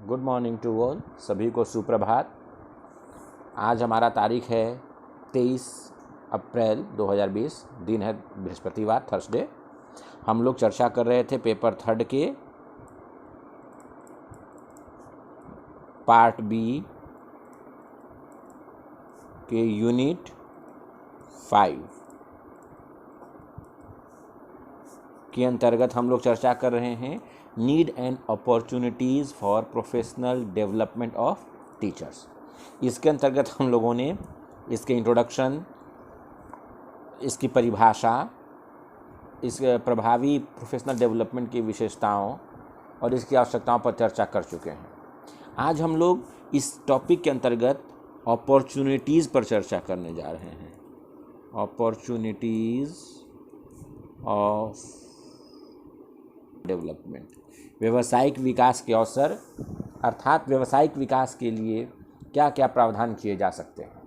Good morning to all, सभी को सुप्रभात। आज हमारा तारीख है 23 अप्रैल 2020, दिन है बृहस्पतिवार, थर्सडे। हम लोग चर्चा कर रहे थे पेपर थर्ड के पार्ट बी के यूनिट 5 के अंतर्गत हम लोग चर्चा कर रहे हैं need and opportunities for professional development of teachers. इसके अंतर्गत हम लोगों ने इसके इंट्रोडक्शन, इसकी परिभाषा, इस प्रभावी प्रोफेशनल डेवलपमेंट की विशेषताओं और इसकी आवश्यकताओं पर चर्चा कर चुके हैं। आज हम लोग इस टॉपिक के अंतर्गत अपॉर्चुनिटीज़ पर चर्चा करने जा रहे हैं। अपॉर्चुनिटीज़ ऑफ डेवलपमेंट, व्यावसायिक विकास के अवसर, अर्थात व्यावसायिक विकास के लिए क्या क्या प्रावधान किए जा सकते हैं,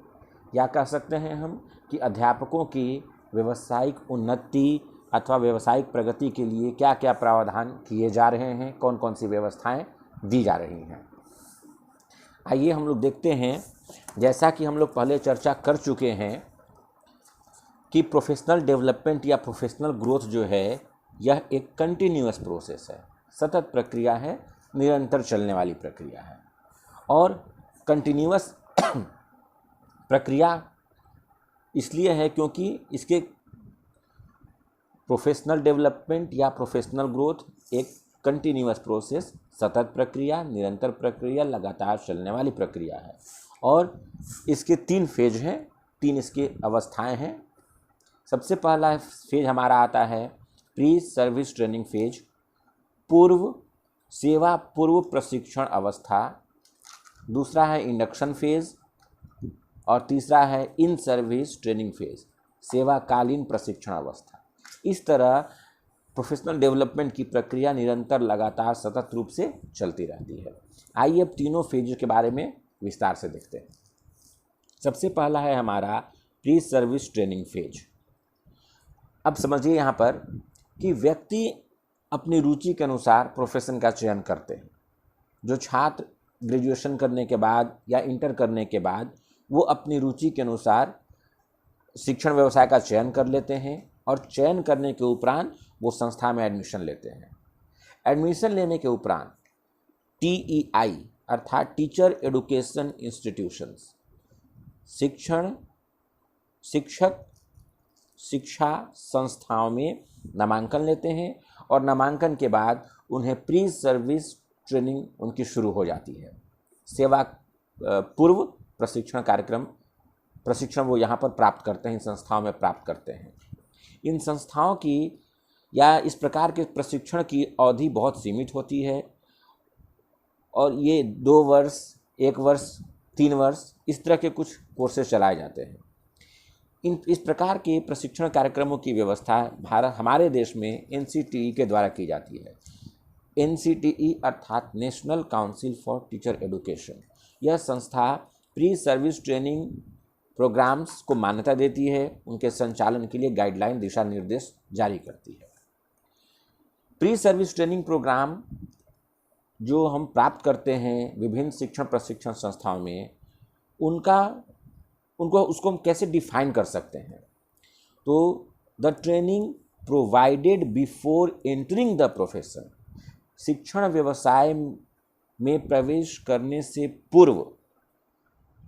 या कह सकते हैं हम कि अध्यापकों की व्यावसायिक उन्नति अथवा व्यावसायिक प्रगति के लिए क्या क्या प्रावधान किए जा रहे हैं, कौन कौन सी व्यवस्थाएं दी जा रही हैं। आइए हम लोग देखते हैं, जैसा कि हम लोग पहले चर्चा कर चुके हैं कि प्रोफेशनल डेवलपमेंट या प्रोफेशनल ग्रोथ जो है यह एक कंटिन्यूअस प्रोसेस है, सतत प्रक्रिया है, निरंतर चलने वाली प्रक्रिया है। और कंटिन्यूअस प्रक्रिया इसलिए है क्योंकि इसके प्रोफेशनल डेवलपमेंट या प्रोफेशनल ग्रोथ एक कंटिन्यूअस प्रोसेस, सतत प्रक्रिया, निरंतर प्रक्रिया, लगातार चलने वाली प्रक्रिया है। और इसके 3 फेज हैं, 3 इसकी अवस्थाएं हैं। सबसे पहला फेज हमारा आता है प्री सर्विस ट्रेनिंग फेज, पूर्व प्रशिक्षण अवस्था। दूसरा है इंडक्शन फेज और तीसरा है इन सर्विस ट्रेनिंग फेज, सेवाकालीन प्रशिक्षण अवस्था। इस तरह प्रोफेशनल डेवलपमेंट की प्रक्रिया निरंतर, लगातार, सतत रूप से चलती रहती है। आइए अब तीनों फेज के बारे में विस्तार से देखते हैं। सबसे पहला है हमारा प्री सर्विस ट्रेनिंग फेज। अब समझिए यहाँ पर कि व्यक्ति अपनी रुचि के अनुसार प्रोफेशन का चयन करते हैं। जो छात्र ग्रेजुएशन करने के बाद या इंटर करने के बाद वो अपनी रुचि के अनुसार शिक्षण व्यवसाय का चयन कर लेते हैं और चयन करने के उपरांत वो संस्था में एडमिशन लेते हैं। एडमिशन लेने के उपरांत TEI अर्थात टीचर एडुकेशन इंस्टीट्यूशंस, शिक्षा संस्थाओं में नामांकन लेते हैं और नामांकन के बाद उन्हें प्री सर्विस ट्रेनिंग उनकी शुरू हो जाती है। सेवा पूर्व प्रशिक्षण कार्यक्रम, प्रशिक्षण वो यहाँ पर प्राप्त करते हैं, इन संस्थाओं में प्राप्त करते हैं। इन संस्थाओं की या इस प्रकार के प्रशिक्षण की अवधि बहुत सीमित होती है और ये 2 वर्ष, 1 वर्ष, 3 वर्ष, इस तरह के कुछ कोर्सेज चलाए जाते हैं। इस प्रकार के प्रशिक्षण कार्यक्रमों की व्यवस्था हमारे देश में NCTE के द्वारा की जाती है। NCTE अर्थात national council for teacher education, यह संस्था प्री सर्विस ट्रेनिंग प्रोग्राम्स को मान्यता देती है, उनके संचालन के लिए गाइडलाइन, दिशा निर्देश जारी करती है। प्री सर्विस ट्रेनिंग प्रोग्राम जो हम प्राप्त करते हैं विभिन्न शिक्षण प्रशिक्षण संस्थाओं में, उसको हम कैसे डिफाइन कर सकते हैं? तो the training provided before entering the profession, शिक्षण व्यवसाय में प्रवेश करने से पूर्व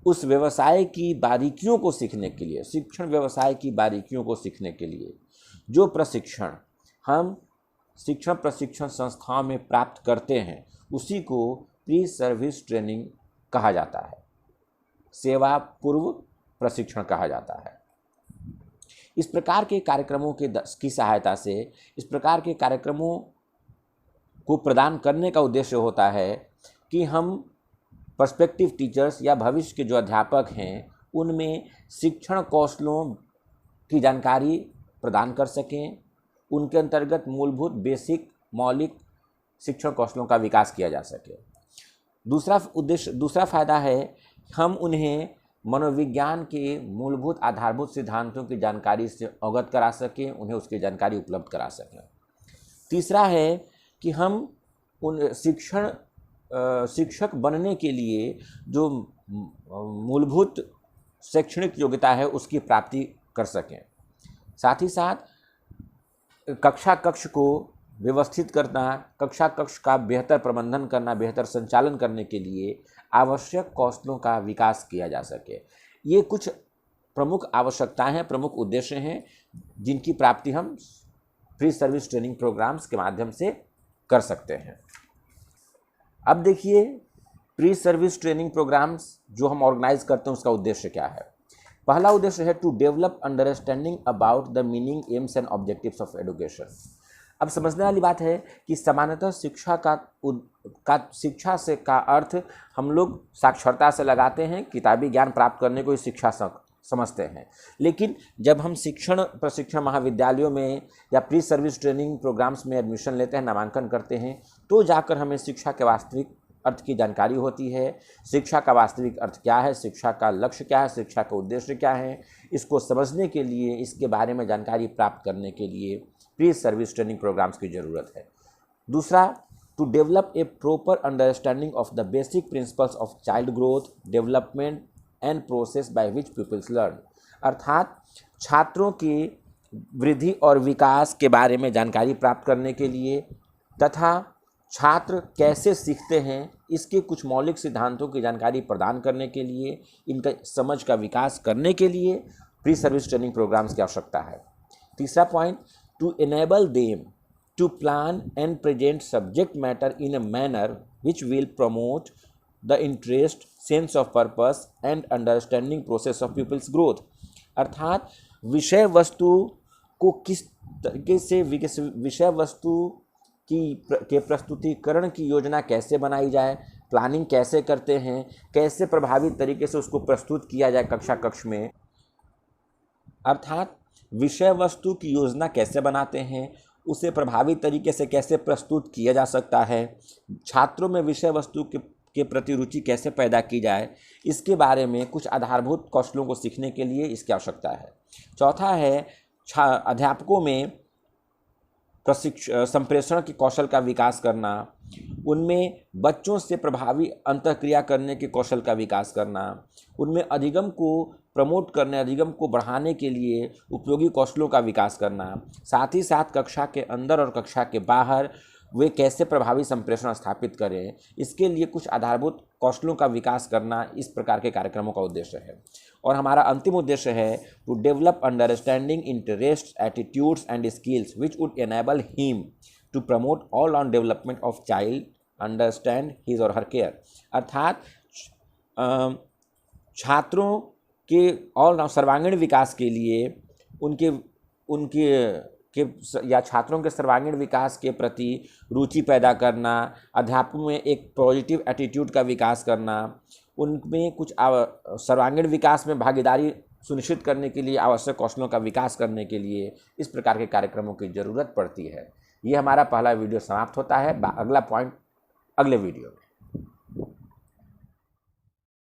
उस व्यवसाय की बारीकियों को सीखने के लिए, शिक्षण व्यवसाय की बारीकियों को सीखने के लिए जो प्रशिक्षण हम शिक्षण प्रशिक्षण संस्थाओं में प्राप्त करते हैं उसी को प्री सर्विस ट्रेनिंग कहा जाता है, सेवा पूर्व प्रशिक्षण कहा जाता है। इस प्रकार के कार्यक्रमों की सहायता से, इस प्रकार के कार्यक्रमों को प्रदान करने का उद्देश्य होता है कि हम पर्सपेक्टिव टीचर्स या भविष्य के जो अध्यापक हैं उनमें शिक्षण कौशलों की जानकारी प्रदान कर सकें, उनके अंतर्गत मूलभूत मौलिक शिक्षण कौशलों का विकास किया जा सके। दूसरा फायदा है हम उन्हें मनोविज्ञान के मूलभूत आधारभूत सिद्धांतों की जानकारी से अवगत करा सकें, उन्हें उसकी जानकारी उपलब्ध करा सकें। तीसरा है कि हम उन शिक्षण शिक्षक बनने के लिए जो मूलभूत शैक्षणिक योग्यता है उसकी प्राप्ति कर सकें। साथ ही साथ कक्षा कक्ष को व्यवस्थित करना, कक्षा कक्ष का बेहतर प्रबंधन करना, बेहतर संचालन करने के लिए आवश्यक कौशलों का विकास किया जा सके। ये कुछ प्रमुख आवश्यकताएं हैं, प्रमुख उद्देश्य हैं जिनकी प्राप्ति हम प्री सर्विस ट्रेनिंग प्रोग्राम्स के माध्यम से कर सकते हैं। अब देखिए प्री सर्विस ट्रेनिंग प्रोग्राम्स जो हम ऑर्गेनाइज करते हैं उसका उद्देश्य क्या है। पहला उद्देश्य है to develop understanding about the meaning, aims and objectives of education. अब समझने वाली बात है कि सामान्यतः शिक्षा से का अर्थ हम लोग साक्षरता से लगाते हैं, किताबी ज्ञान प्राप्त करने को ही शिक्षा समझते हैं। लेकिन जब हम शिक्षण प्रशिक्षण महाविद्यालयों में या प्री सर्विस ट्रेनिंग प्रोग्राम्स में एडमिशन लेते हैं, नामांकन करते हैं, तो जाकर हमें शिक्षा के वास्तविक अर्थ की जानकारी होती है। शिक्षा का वास्तविक अर्थ क्या है, शिक्षा का लक्ष्य क्या है, शिक्षा का उद्देश्य क्या है, इसको समझने के लिए, इसके बारे में जानकारी प्राप्त करने के लिए प्री सर्विस ट्रेनिंग प्रोग्राम्स की ज़रूरत है। दूसरा, to develop a proper understanding of the basic principles of child growth, development and process by which peoples learn. अर्थात छात्रों की वृद्धि और विकास के बारे में जानकारी प्राप्त करने के लिए तथा छात्र कैसे सीखते हैं इसके कुछ मौलिक सिद्धांतों की जानकारी प्रदान करने के लिए, इनका समझ का विकास करने के लिए प्री सर्विस ट्रेनिंग प्रोग्राम्स की आवश्यकता है। तीसरा point, to enable them to plan and present subject matter in a manner which will promote the interest, sense of purpose and understanding process of peoples growth. अर्थात विषय वस्तु को किस तरीके से विषय वस्तु के प्रस्तुतिकरण की योजना कैसे बनाई जाए, प्लानिंग कैसे करते हैं, कैसे प्रभावी तरीके से उसको प्रस्तुत किया जाए कक्षा कक्ष में। अर्थात विषय वस्तु की योजना कैसे बनाते हैं, उसे प्रभावी तरीके से कैसे प्रस्तुत किया जा सकता है, छात्रों में विषय वस्तु के प्रति रुचि कैसे पैदा की जाए, इसके बारे में कुछ आधारभूत कौशलों को सीखने के लिए इसकी आवश्यकता है। चौथा है अध्यापकों में संप्रेषण के कौशल का विकास करना, उनमें बच्चों से प्रभावी अंतःक्रिया करने के कौशल का विकास करना, उनमें अधिगम को प्रमोट करने, अधिगम को बढ़ाने के लिए उपयोगी कौशलों का विकास करना, साथ ही साथ कक्षा के अंदर और कक्षा के बाहर वे कैसे प्रभावी संप्रेषण स्थापित करें, इसके लिए कुछ आधारभूत कौशलों का विकास करना इस प्रकार के कार्यक्रमों का उद्देश्य है। और हमारा अंतिम उद्देश्य है to develop understanding, interest, attitudes and skills which would enable him to promote all round development of child, understand his और हर केयर। अर्थात छात्रों के ऑल राउंड सर्वांगीण विकास के लिए उनके छात्रों के सर्वांगीण विकास के प्रति रुचि पैदा करना, अध्यापकों में एक पॉजिटिव एटीट्यूड का विकास करना, उनमें कुछ सर्वांगीण विकास में भागीदारी सुनिश्चित करने के लिए आवश्यक कौशलों का विकास करने के लिए इस प्रकार के कार्यक्रमों की ज़रूरत पड़ती है। ये हमारा पहला वीडियो समाप्त होता है। अगला पॉइंट अगले वीडियो में।